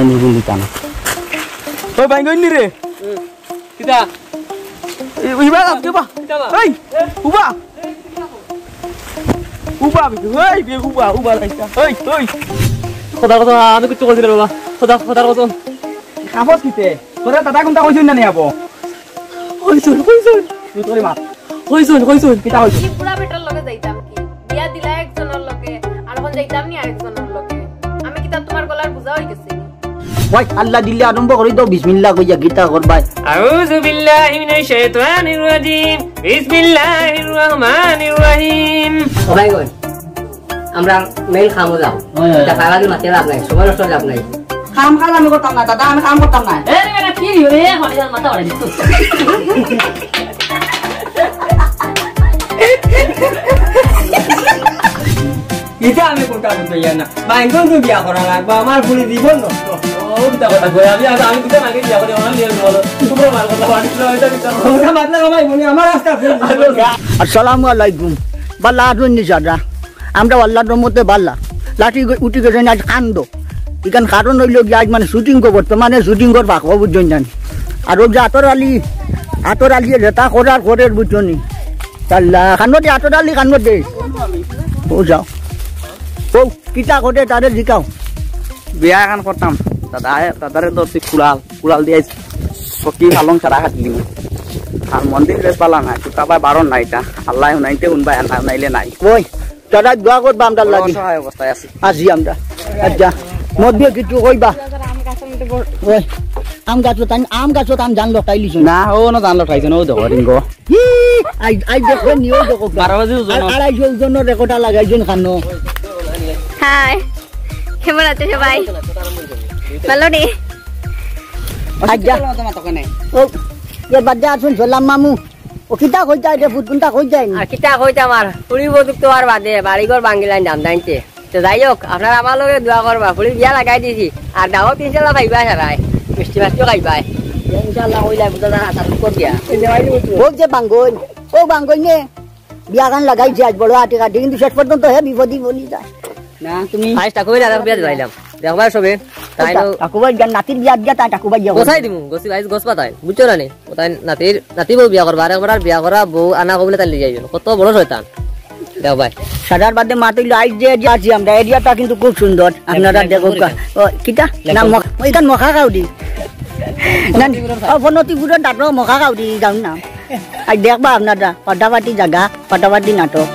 নিগুলি টানা ওই ভাই গইনি রে কিটা ইবা আজকে বা এই উবা উবা বি এই বি উবা লাইতা এই ওই খোদার কথা আমি কিছু কইছি রে বাবা খোদার কথা কাপড় কিতে তোরা দাদা কোনটা কইছিস না নিয়াবো কইছুন তুই তোরে মার কইছুন কিটা হইছে কি পুরা বেটার লগে যাইতাম কি বিয়া দিলা একজনের লগে আর এখন যাইতাম নি আরেকজনের লগে আমি কি তা তোমার গলার বুঝা হই গেছে ওই আল্লাহ দিল্লে আরম্ভ করি দাও বিসমিল্লাহ কইয়া গীতা করবাই আউযু বিল্লাহি মিনাশ শাইতানির রাজিম বিসমিল্লাহির রহমানির রহিম সবাই কই আমরা মেল খামো যাও এটা পাগলাদি মাতে লাভ নাই সবার নষ্ট লাভ নাই কাম কাজ আমি করতাম না দাদা আমি কাম করতাম না এ রে কি রে হলিদার মাথা ওড়াই দিছ এটা আমি কোনটা বুঝতে যাই না বাইঙ্গন তো বিয়া করা লাগবে আমার পুরি জীবন নষ্ট ও কিটা কথা কই আমি কিটা মাকে বিয়া করে আমার লিয়ে বলো তোমরা মার কথা বাড়িতে হইতা কিটা ওটা মাতলা ভাই বলি আমার রাস্তা আসসালামু আলাইকুম বাল্লা আদুন নিজাদা আমরা আল্লাহর রহমতে বাল্লা লাঠি উঠি গেছে আজ কান্দ ইখান কারণ হইল কি আজ মানে শুটিং কো বর্তমানে শুটিং কর বাকব বুঝছেন জানি আর ওই যে আতর আলী রেতা করার করে বুঝছনি তাল্লা কান্নতে আতর আলী কান্নতে ও যাও ও কিটা করে তাদের জিকাও বিয়া এখন করতাম দাদারে ধরছি কুড়াল দিয়ে সকি পালং ছাড়া হাতলি আর মন্দির রেস পালা না তারপর বারণ নাই এটা আল্লাহ নাইতে উনবাই নাইলে নাই ওই দাদা দোয়া করবা আমরা লাগি সহায় অবস্থায় আছি আজি আমরা আচ্ছা মধ্যে কিছু কইবা ওই আম গাছত আম জানলো টাইলিছ না ও না জানলো টাইছ না ও দেখো রিঙ্গো আই দেখো নিও দেখো 12 বাজে ওজন 250 জনের রেকর্ডা লাগাইছেন খানো হাই কেমন আছো সবাই ভালো নে আজ্জা ও এ বাদে আছুন সালাম মামু ও কিটা কইতা এটা ফুটুনটা কইতা আর কিটা কইতা আমার পুরি বদুক তো আর বাদে বাড়িঘর ভাঙিলাই নাম দাইতে তো যাই হোক আপনারা আমার লগে দোয়া করবা পুরি বিয়া লাগাই দিছি আর দাও তিনশলা ভাইবা সারাই মিষ্টি মাছটো খাইবাই ইনশাআল্লাহ হইলা বুঝা আশা কর দিয়া ও যে বাঙ্গই নে বিয়া গান লাগাইছে আজ বড় আটি কাটি কিন্তু শেষ পর্যন্ত হে বিপদই বলি যায় না তুমি আজ টাকুবাই দাদা বিয়া দিলাম দেখবা সবে তাই তো টাকুবাই গান নাতির বিয়া দিয়া তা টাকুবাই যাব গোছাই দিমু গোছি আইজ গোছ পাতাই বুঝছো না নি তাই নাতি বউ বিয়া করবা আরেকবার বিয়া করা বউ আনা কবলে তাই লিয়ে যাইবেন কত বড় শয়তান দেখ ভাই সাদার বাদে মা তৈল আইজ যে আছি আমরা এরিয়াটা কিন্তু খুব সুন্দর আপনারা দেখো কিটা না ওইখান মখা খাও দি বনতিপুরের ডাক্তার মখা খাও দি যাও না আজ দেখবা আপনারা ফাটাফাটি জায়গা ফাটাফাটি নাটক